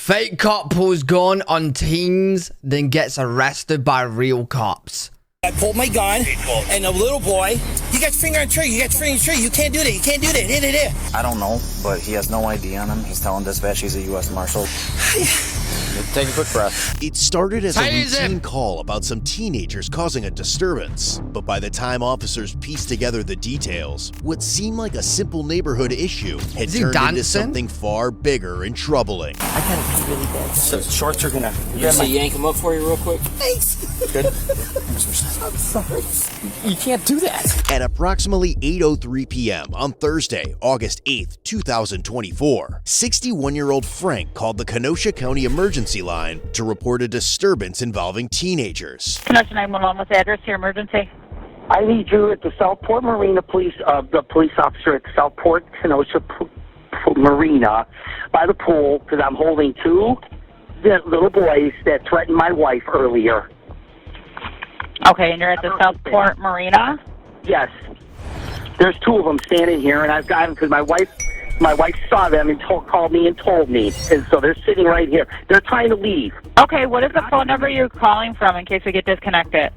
Fake cop pulls gun on teens, then gets arrested by real cops. I pulled my gun, and the little boy, you got your finger on the trigger, you got your finger on the trigger, you can't do that, you can't do that, hit it. I don't know, but he has no ID on him. He's telling dispatch he's a U.S. Marshal. Take a quick breath. It started as a routine call about some teenagers causing a disturbance, but by the time officers pieced together the details, what seemed like a simple neighborhood issue had turned into something far bigger and troubling. I gotta pee really bad. So shorts are gonna... You yank them up for you real quick? Thanks. Good. I'm sorry. You can't do that. At approximately 8:03 p.m. on Thursday, August 8th, 2024, 61-year-old Frank called the Kenosha County Emergency Line to report a disturbance involving teenagers. Kenosha 911, what's the address to your emergency? I need you at the Southport Marina police, the police officer at Southport Kenosha Marina by the pool, because I'm holding two little boys that threatened my wife earlier. Okay, and you're at the Southport Marina? Yes. There's two of them standing here, and I've got them because my wife saw them and called me and told me. And so they're sitting right here. They're trying to leave. Okay, what is the phone number you're calling from in case we get disconnected?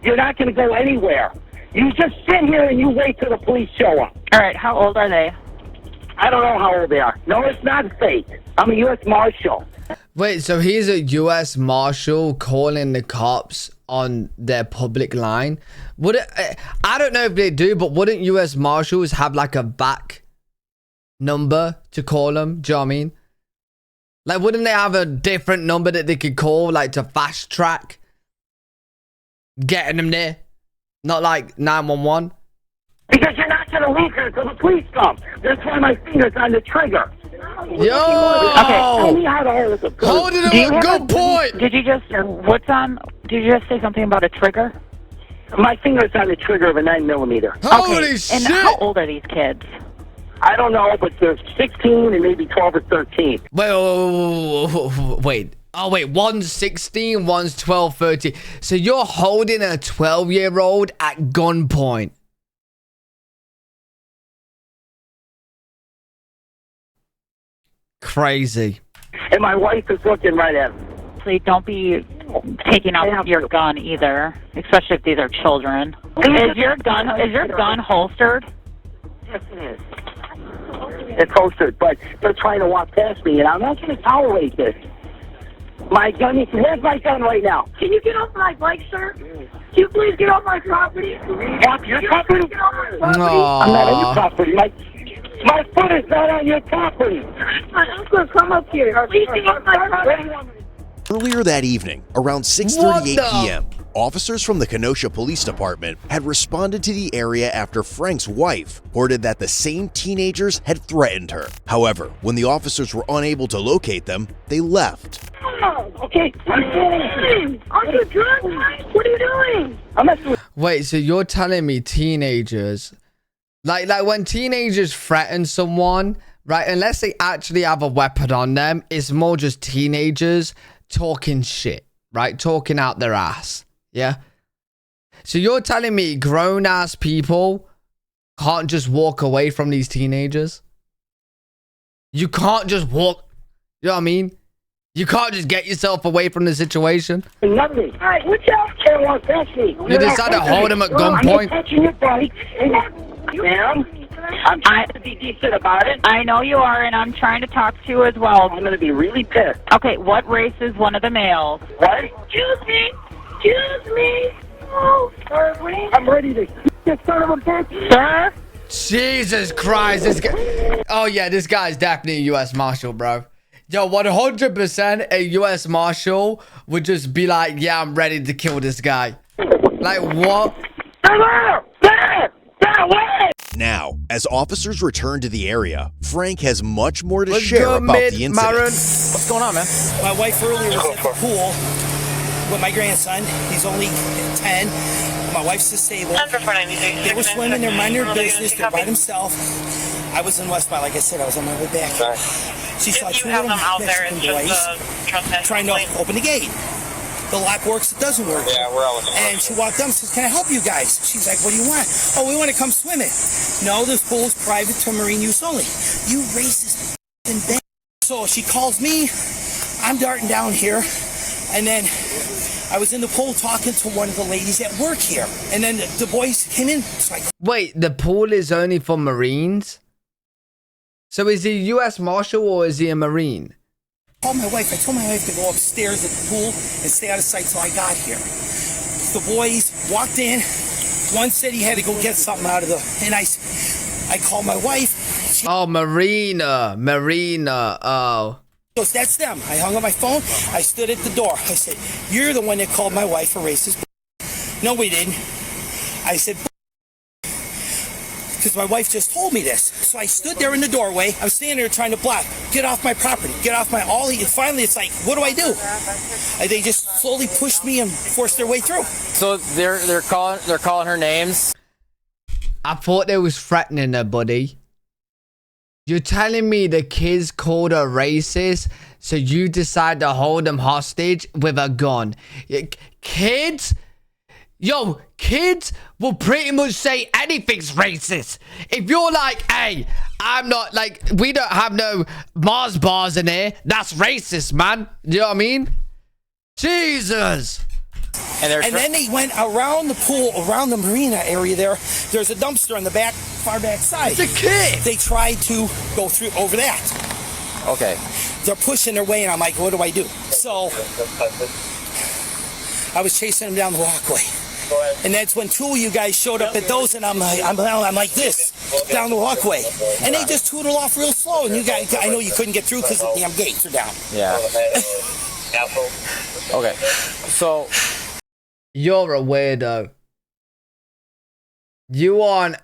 You're not going to go anywhere. You just sit here and you wait till the police show up. All right, how old are they? I don't know how old they are. No, it's not fake. I'm a U.S. Marshal. Wait, so he's a U.S. Marshal calling the cops on their public line? I don't know if they do, but wouldn't U.S. Marshals have like a back number to call them? Do you know what I mean? Like, wouldn't they have a different number that they could call, like, to fast track getting them there? Not like 911? Because you're not going to leave here until the police come. That's why my finger's on the trigger. Yo! Okay. Tell me how to hold it. Hold it up. Good point. Did you just say something about a trigger? My finger's on the trigger of a 9mm. Holy shit! And how old are these kids? I don't know, but they're 16 and maybe 12 or 13. Wait. Oh, wait. One's 16, one's 12, 13. So you're holding a 12-year-old at gunpoint. Crazy. And my wife is looking right at him. Please don't be taking out your gun either, especially if these are children. Is your gun holstered? Yes, it is. It's holstered, but they're trying to walk past me, and I'm not going to tolerate this. My gun, where's my gun right now? Can you get off my bike, sir? Can you please get off my property? Off your property? Get off my property? I'm not on your property. My foot is not on your property. I'm going to come up here. Please get off my property. Earlier that evening, around 6:38 p.m., officers from the Kenosha Police Department had responded to the area after Frank's wife reported that the same teenagers had threatened her. However, when the officers were unable to locate them, they left. Okay. Are you drunk? What are you doing? I'm not. Wait, so you're telling me teenagers, like when teenagers threaten someone, right, unless they actually have a weapon on them, it's more just teenagers talking shit, right? Talking out their ass. Yeah. So you're telling me grown ass people can't just walk away from these teenagers? You can't just walk. You know what I mean? You can't just get yourself away from the situation. Nothing. All right, watch out. Can't walk past me. You decided to hold him at gunpoint. I'm not touching your bike. Ma'am, I'm trying to be decent about it. I know you are, and I'm trying to talk to you as well. I'm going to be really pissed. Okay, what race is one of the males? What? Excuse me. Excuse me. Oh, sorry. I'm ready to get son of a bitch. Sir? Jesus Christ. This guy. Oh, yeah, this guy's definitely a U.S. Marshal, bro. Yo, 100% a U.S. Marshal would just be like, yeah, I'm ready to kill this guy. Like, what? Now, as officers return to the area, Frank has much more to share about the incident. What's going on, man? My wife earlier was at the pool with my grandson. He's only 10. My wife's disabled. They were swimming. They're minding their business. They're by themselves. I was in West Mile. Like I said, I was on my way back. She saw two little Mexican boys trying to open the gate. The lock works, it doesn't work. Yeah, we're all in. And she walked up and says, can I help you guys? She's like, what do you want? Oh, we want to come swimming. No, this pool is private to marine use only. You racist bitch. So she calls me. I'm darting down here, and then I was in the pool talking to one of the ladies at work here, and then the boys came in. So wait, the pool is only for Marines? So is he a U.S. Marshal or is he a Marine? I told my wife to go upstairs at the pool and stay out of sight till I got here. The boys walked in. One said he had to go get something out of and I called my wife. Oh, Marina. Oh. Goes, that's them. I hung up my phone. I stood at the door. I said, you're the one that called my wife a racist. No, we didn't. I said, because my wife just told me this. So I stood there in the doorway. I'm standing there trying to block. Get off my property. Get off my and finally it's like, what do I do? And they just slowly pushed me and forced their way through. So they're calling her names. I thought they was threatening her, buddy. You're telling me the kids called her racist, so you decide to hold them hostage with a gun? Kids? Yo, kids will pretty much say anything's racist. If you're like, hey, I'm not like, we don't have no Mars bars in here, that's racist, man. You know what I mean? Jesus. And then they went around the pool, around the marina area there. There's a dumpster on the back, far back side. It's a kid. They tried to go through over that. Okay. They're pushing their way, and I'm like, what do I do? So I was chasing them down the walkway. And that's when two of you guys showed up at those, and I'm like this down the walkway, and they just tootled off real slow. And you guys, I know you couldn't get through because the damn gates are down. Yeah. Okay. So you're a weirdo. You aren't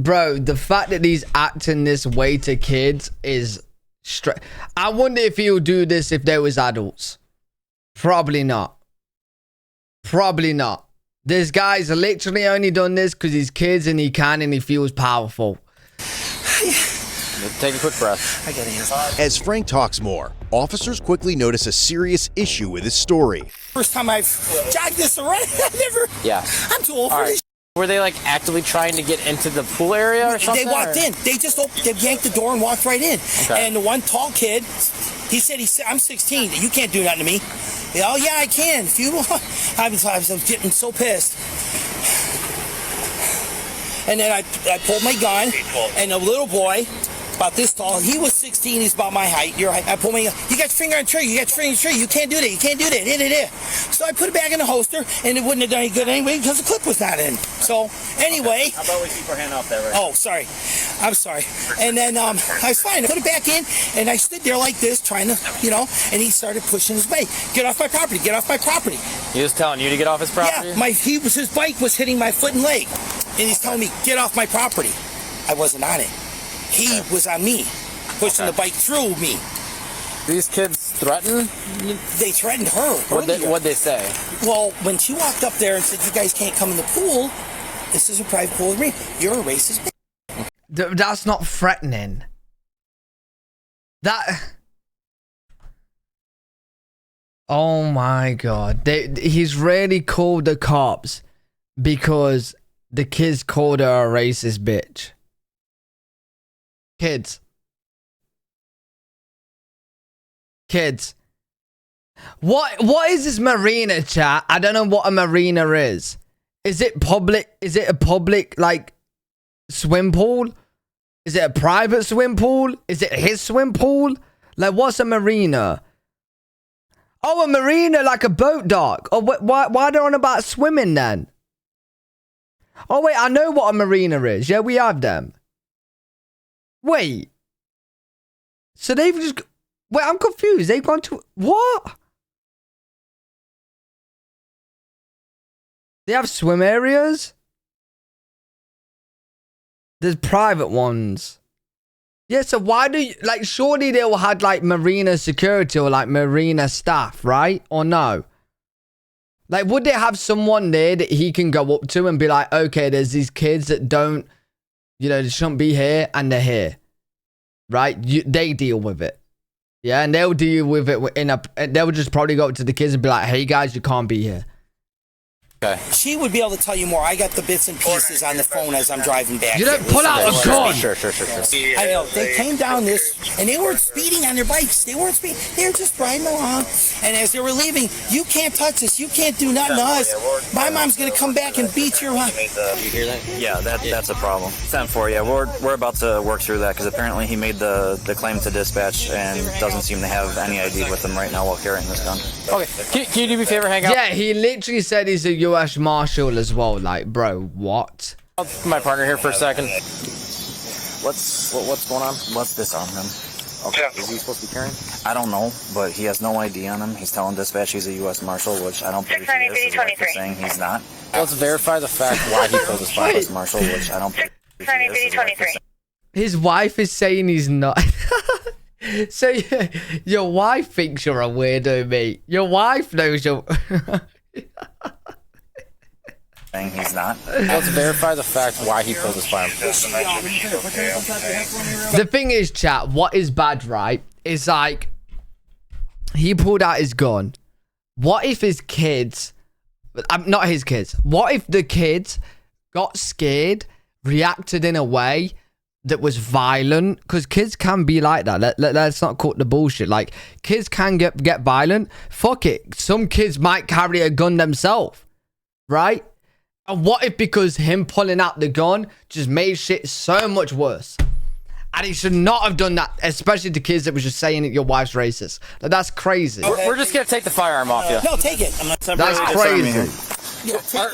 bro. The fact that he's acting this way to kids is straight. I wonder if he'll do this if there was adults. Probably not. Probably not. This guy's literally only done this because he's kids and he can and he feels powerful. Take a quick breath. I get it. As Frank talks more, officers quickly notice a serious issue with his story. First time I've jogged this around. I've never. Yeah. I'm too old for this. Were they like actively trying to get into the pool area or something? They walked in. They just they yanked the door and walked right in. Okay. And the one tall kid, he said, I'm 16. You can't do nothing to me. Oh yeah, I can. If you, I was getting so pissed. And then I pulled my gun, and a little boy, about this tall, he was 16, he's about my height, your height. I pulled my gun, you got your finger on the trigger, you can't do that, So I put it back in the holster, and it wouldn't have done any good anyway, because the clip was not in. So, anyway. How about we keep our hand off that right? Oh, sorry. I'm sorry. And then, I was fine, I put it back in, and I stood there like this, trying to, and he started pushing his bike. Get off my property, get off my property. He was telling you to get off his property? Yeah, his bike was hitting my foot and leg, and he's telling me, get off my property. I wasn't on it. He was on me, pushing the bike through me. These kids threaten? They threatened her. What'd they say? Well, when she walked up there and said, you guys can't come in the pool, this is a private pool with me. You're a racist. That's not threatening. Oh my God. He's really called the cops because the kids called her a racist bitch. Kids. What is this marina, chat? I don't know what a marina is. Is it public? Is it a public, like, swim pool? Is it a private swim pool? Is it his swim pool? Like, what's a marina? Oh, a marina, like a boat dock. Oh, why they're on about swimming then? Oh, wait, I know what a marina is. Yeah, we have them. Wait. So they've just... Wait, I'm confused. They've gone to... What? They have swim areas? There's private ones. Yeah, so why do you... Like, surely they will have, like, marina security or, like, marina staff, right? Or no? Like, would they have someone there that he can go up to and be like, okay, there's these kids that don't... they shouldn't be here, and they're here. Right? They deal with it. Yeah, and they'll deal with it they'll just probably go up to the kids and be like, hey, guys, you can't be here. Okay. She would be able to tell you more. I got the bits and pieces on the phone as I'm driving back. You don't pull out a gun. Sure. I know. They came down this, and they weren't speeding on their bikes. They weren't speeding. They were just riding along. And as they were leaving, you can't touch us. You can't do nothing to us. My mom's going to come back and beat your mom. You hear that? Yeah, that's a problem. 10-4, yeah. We're about to work through that because apparently he made the claim to dispatch and doesn't seem to have any ID with him right now while carrying this gun. Okay, can you do me a favor, hang out? Yeah, he literally said he's a U.S. Marshal as well. Like, bro, what? I'll put my partner here for a second. What's going on? Let's disarm him. Okay. Is he supposed to be carrying? I don't know, but he has no ID on him. He's telling dispatch he's a U.S. Marshal, which I don't believe he is. His wife is saying he's not. Let's verify the fact why he pulled his fire. U.S. Marshal, which I don't believe he is. His wife is saying he's not. So your wife thinks you're a weirdo, mate. Your wife knows you're. Saying he's not. Let's verify the fact why he pulled his fire. The thing is, chat, what is bad, right, is like, he pulled out his gun. What if his kids, not his kids, what if the kids got scared, reacted in a way that was violent? Because kids can be like that. Let's not cut the bullshit. Like, kids can get violent. Fuck it. Some kids might carry a gun themselves, right? And what if because him pulling out the gun just made shit so much worse? And he should not have done that, especially to kids that was just saying that your wife's racist. Like, that's crazy. We're just gonna take the firearm off you. No, take it. That's crazy.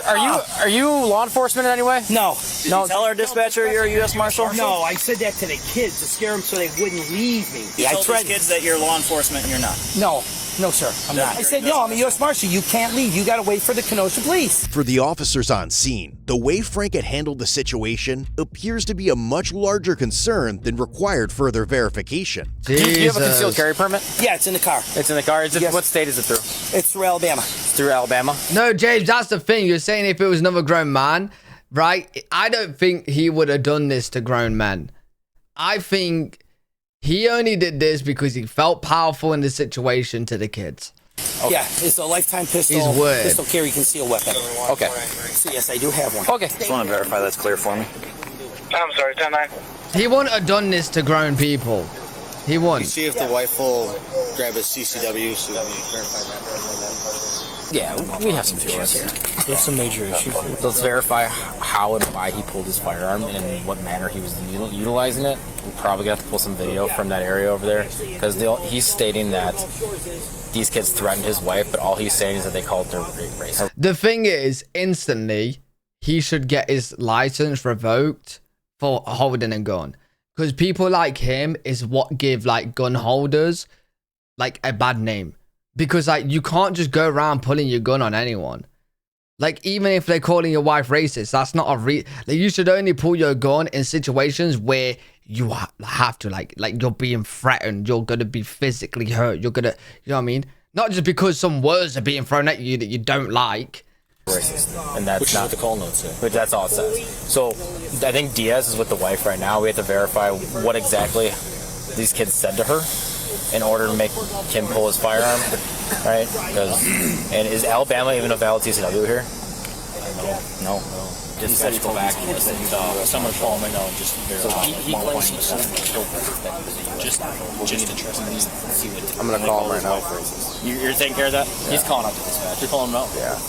Are you law enforcement in any way? No. Tell our dispatcher you're a U.S. Marshal. No, I said that to the kids to scare them so they wouldn't leave me. I told these kids that you're law enforcement and you're not. No, sir, I'm not. I said, no, I'm a U.S. Marshal. You can't leave. You got to wait for the Kenosha police. For the officers on scene, the way Frank had handled the situation appears to be a much larger concern than required further verification. Do you have a concealed carry permit? Yeah, it's in the car. It's in the car? Yes. What state is it through? It's through Alabama. It's through Alabama? No, James, that's the thing. You're saying if it was another grown man, right? I don't think he would have done this to grown men. I think he only did this because he felt powerful in the situation to the kids. Okay. Yeah, it's a lifetime pistol. He's weird. Pistol carry concealed weapon. Okay. So yes, I do have one. Okay. Just want to verify that's clear for me. I'm sorry, 10-9. He wouldn't have done this to grown people. He wouldn't. See if the wife will grab his CCW so that we verify that. Yeah, we have some issues here. There's some major issues. Let's verify how and why he pulled his firearm and in what manner he was utilizing it. We're probably going to have to pull some video from that area over there because he's stating that these kids threatened his wife, but all he's saying is that they called her racist. The thing is, instantly, he should get his license revoked for holding a gun. Because people like him is what give, like, gun holders, like, a bad name. Because, like, you can't just go around pulling your gun on anyone. Like, even if they're calling your wife racist, that's not a like, you should only pull your gun in situations where you have to, like you're being threatened, you're gonna be physically hurt, you're gonna, you know what I mean? Not just because some words are being thrown at you that you don't like. Racist. And that's Which not is what the call note said. But that's all it says. So I think Diaz is with the wife right now. We have to verify what exactly these kids said to her in order to make him pull his firearm, right? And is Alabama even a valid TCW here? No. Just said to go back and someone call him right now and just verify. He claims he's just interested. I'm gonna call him right now. You're taking care of that? Yeah. He's calling up the dispatch. You're calling him out? Yeah.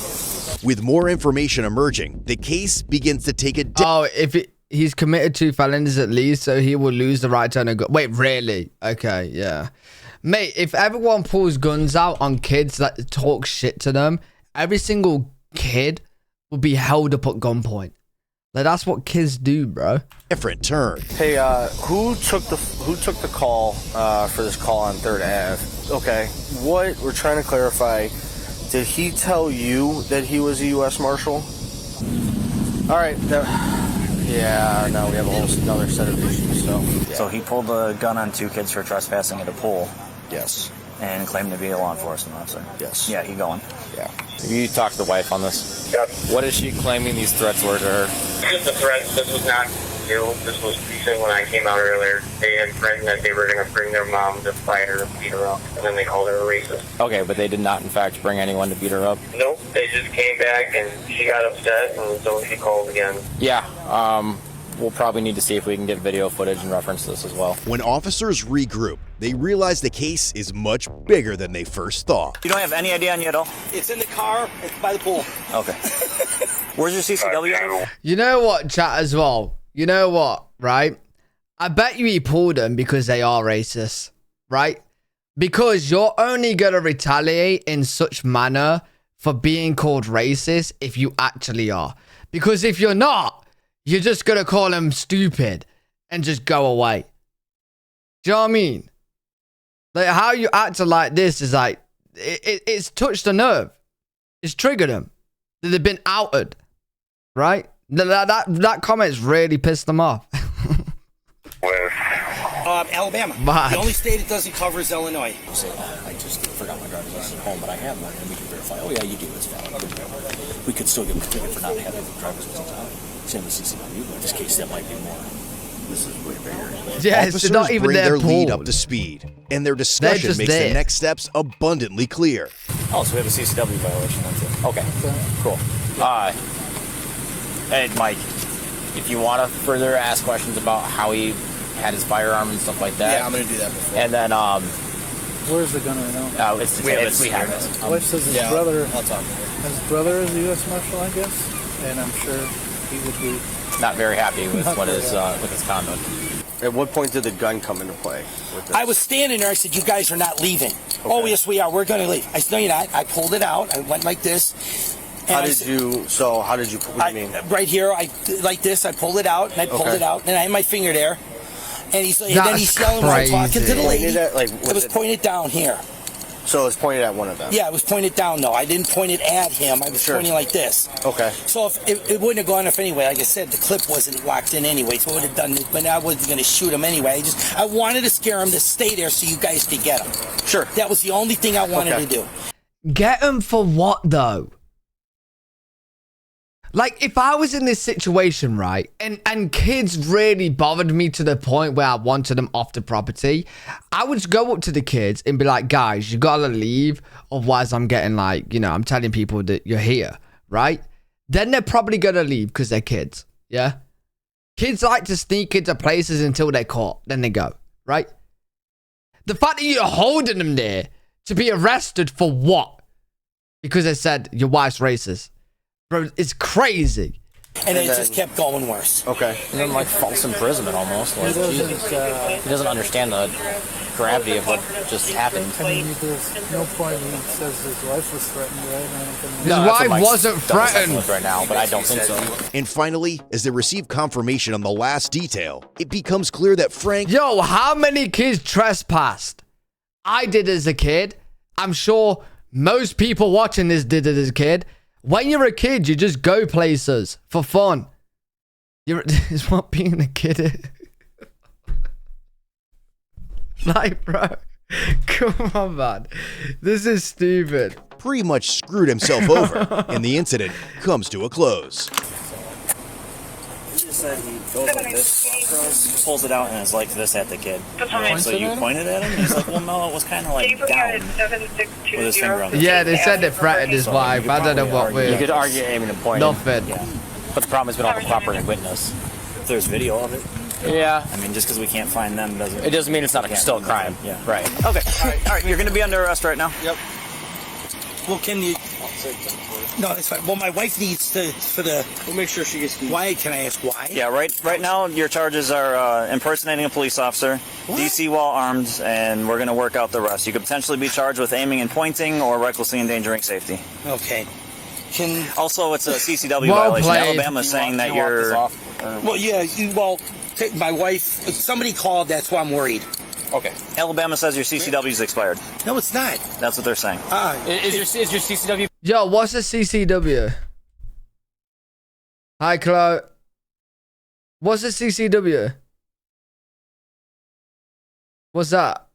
With more information emerging, the case begins to take a if he's committed 2 felonies at least, so he will lose the right to own a gun. Wait, really? Okay, yeah. Mate, if everyone pulls guns out on kids that talk shit to them, every single kid will be held up at gunpoint. Like, that's what kids do, bro. different turn. Hey, who took the call for this call on 3rd Ave? Okay, what we're trying to clarify, did he tell you that he was a U.S. Marshal? All right, yeah, now we have a whole another set of issues. So he pulled a gun on 2 kids for trespassing at a pool. Yes. And claimed to be a law enforcement officer. Yes. Yeah, he going. Yeah. You talked to the wife on this? Yep. What is she claiming these threats were to her? Just a threat. This was not do. This was recent when I came out earlier. They had threatened that they were going to bring their mom to fight her and beat her up, and then they called her a racist. Okay, but they did not, in fact, bring anyone to beat her up? Nope, they just came back and she got upset, and so she called again. Yeah, we'll probably need to see if we can get video footage and reference this as well. When officers regroup, they realize the case is much bigger than they first thought. You don't have any idea on you at all? It's in the car. It's by the pool. Okay. Where's your CCW? You know what, chat, as well? You know what, right? I bet you he pulled them because they are racist, right? Because you're only going to retaliate in such manner for being called racist if you actually are. Because if you're not, you're just going to call them stupid and just go away. Do you know what I mean? Like, how you acting like this is like, it's touched a nerve. It's triggered them. They've been outed, right? That comment's really pissed them off. Alabama. Bye. The only state it doesn't cover is Illinois. You say, I just forgot my driver's license at home, but I have one, and we can verify. Oh, yeah, you do. It's valid. We could still give them a ticket for not having the driver's license out. Same with CCW, but in this case, that might be more. This is way bigger. Yeah, Officers not even bring their pulled. lead up to speed, and their discussion makes the next steps abundantly clear. Oh, so we have a CCW violation. That's it. Okay, cool. Hey, Mike, if you want to further ask questions about how he had his firearm and stuff like that. Yeah, I'm going to do that before. And then, where's the gun right now? we have it. Wife says his brother. I'll talk. His brother is a U.S. Marshal, I guess, and I'm sure he would be not very happy with with his conduct. At what point did the gun come into play? With this? I was standing there. I said, "You guys are not leaving." Okay. Oh, yes, we are. We're going to leave. I said, "No, you're not." I pulled it out. I went like this. How did you? What do you mean? Right here, like this. I pulled it out, and I pulled it out, and I had my finger there. And he's like, and then he's yelling while talking to the lady. It was pointed down here. So it was pointed at one of them? Yeah, it was pointed down, though. I didn't point it at him. I was pointing like this. Okay. So if it wouldn't have gone off anyway. Like I said, the clip wasn't locked in anyway, so it would have done it. But I wasn't going to shoot him anyway. I wanted to scare him to stay there so you guys could get him. Sure. That was the only thing I wanted to do. Get him for what, though? Like, if I was in this situation, right, and kids really bothered me to the point where I wanted them off the property, I would go up to the kids and be like, guys, you gotta leave, otherwise I'm getting like, I'm telling people that you're here, right? Then they're probably gonna leave because they're kids, yeah? Kids like to sneak into places until they're caught, then they go, right? The fact that you're holding them there to be arrested for what? Because they said your wife's racist. Bro, it's crazy. And it just kept going worse. Okay. And then, like, false imprisonment almost. Like, he doesn't understand the gravity of what just happened. I mean, there's no point when he says his wife was threatened, right? His wife wasn't threatened right now, but I don't think so. And finally, as they receive confirmation on the last detail, it becomes clear that Frank... Yo, how many kids trespassed? I did as a kid. I'm sure most people watching this did it as a kid. When you're a kid, you just go places for fun. It's what being a kid is. Like, bro, come on, man. This is stupid. Pretty much screwed himself over, and the incident comes to a close. He just said he goes like this, pulls it out, and is like this at the kid. So you pointed at him, and he's like, well, no, it was kind of like down with his finger on the Yeah, they said they threatened his wife. I don't know what we're... You could argue aiming and pointing. Nothing. Yeah. But the problem is we don't have a cooperating witness. If there's video of it. Yeah. I mean, just because we can't find them doesn't... It doesn't mean it's not still a crime. Yeah. Right. Okay. All right. You're going to be under arrest right now. Yep. Well, can you... No, it's fine. Well, my wife needs to, We'll make sure she gets... Why? Can I ask why? Yeah, right now your charges are impersonating a police officer, DC while armed, and we're going to work out the rest. You could potentially be charged with aiming and pointing or recklessly endangering safety. Okay. Also, it's a CCW violation. Alabama's saying that you're... Well, yeah, my wife... Somebody called, that's why I'm worried. Okay. Alabama says your CCW's expired. No, it's not. That's what they're saying. Is your CCW... Yo, what's a CCW? Hi, Chloe. What's a CCW? What's that?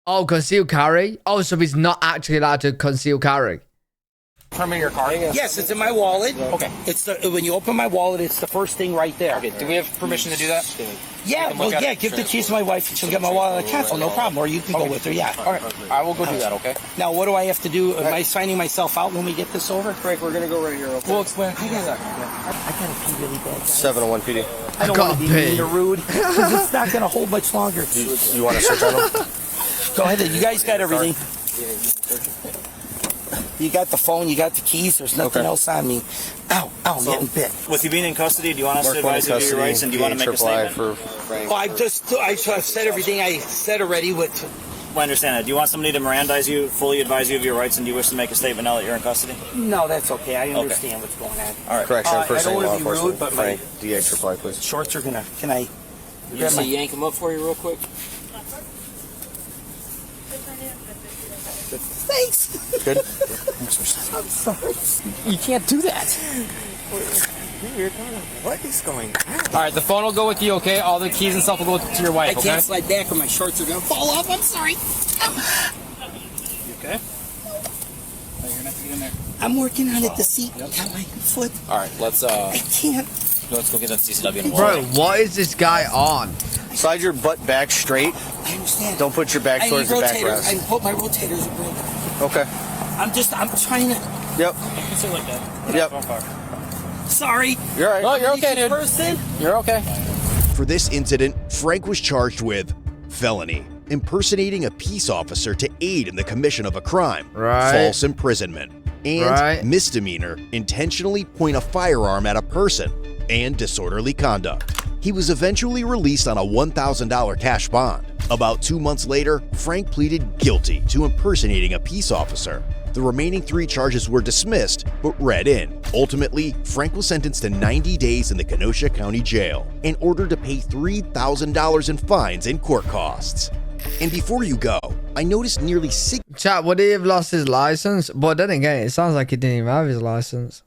Oh, conceal carry? Oh, so he's not actually allowed to conceal carry. permit in your car? Yes, it's in my wallet. Okay. It's when you open my wallet, it's the first thing right there. Okay. Do we have permission to do that? Yeah, well, yeah. Give the keys to my wife, and she'll get my wallet at castle. No problem. Or you can go with her. Yeah. All right. I will go do that. Okay. Now, what do I have to do? Am I signing myself out when we get this over? Frank, we're gonna go right here. Okay? We'll explain. I gotta pee really bad. 701 PD. I don't want to be mean or rude because it's not gonna hold much longer. You want to search on him? Go ahead. You guys got everything. You got the phone, you got the keys, there's nothing else on me. Ow, I'm getting bit. With you being in custody, do you want us to advise you of your rights, and do you want to make a statement? I've said everything I said already with... I understand that. Do you want somebody to Mirandize you, fully advise you of your rights, and do you wish to make a statement now that you're in custody? No, that's okay. I understand what's going on. All right. Correction, I first don't name law want to be rude, enforcement. but my Frank, DH reply, please. shorts are gonna... Can I... You see, yank them up for you real quick. Thanks. Good. I'm sorry. You can't do that. What is going on? All right, the phone will go with you, okay? All the keys and stuff will go to your wife, I can't slide back or my shorts are gonna fall off. I'm sorry. You okay? Oh, you're gonna have to get in there. I'm working on it. The seat got my foot. All right, let's I can't. go get that CCW in the Bro, what is this guy on? Slide your butt back straight. I understand. Don't put your back towards the backrest. I hope my rotators are broken. Okay. I'm trying to. Yep. It's like that. Yep. Sorry. You're all right. No, you're okay, dude. Person. You're okay. For this incident, Frank was charged with felony, impersonating a peace officer to aid in the commission of a crime, false imprisonment, and misdemeanor, intentionally point a firearm at a person, and disorderly conduct. He was eventually released on a $1,000 cash bond. About 2 months later, Frank pleaded guilty to impersonating a peace officer. The remaining 3 charges were dismissed, but read in. Ultimately, Frank was sentenced to 90 days in the Kenosha County Jail and ordered to pay $3,000 in fines and court costs. And before you go, I noticed nearly 6... Chat, would he have lost his license? But then again, it sounds like he didn't even have his license.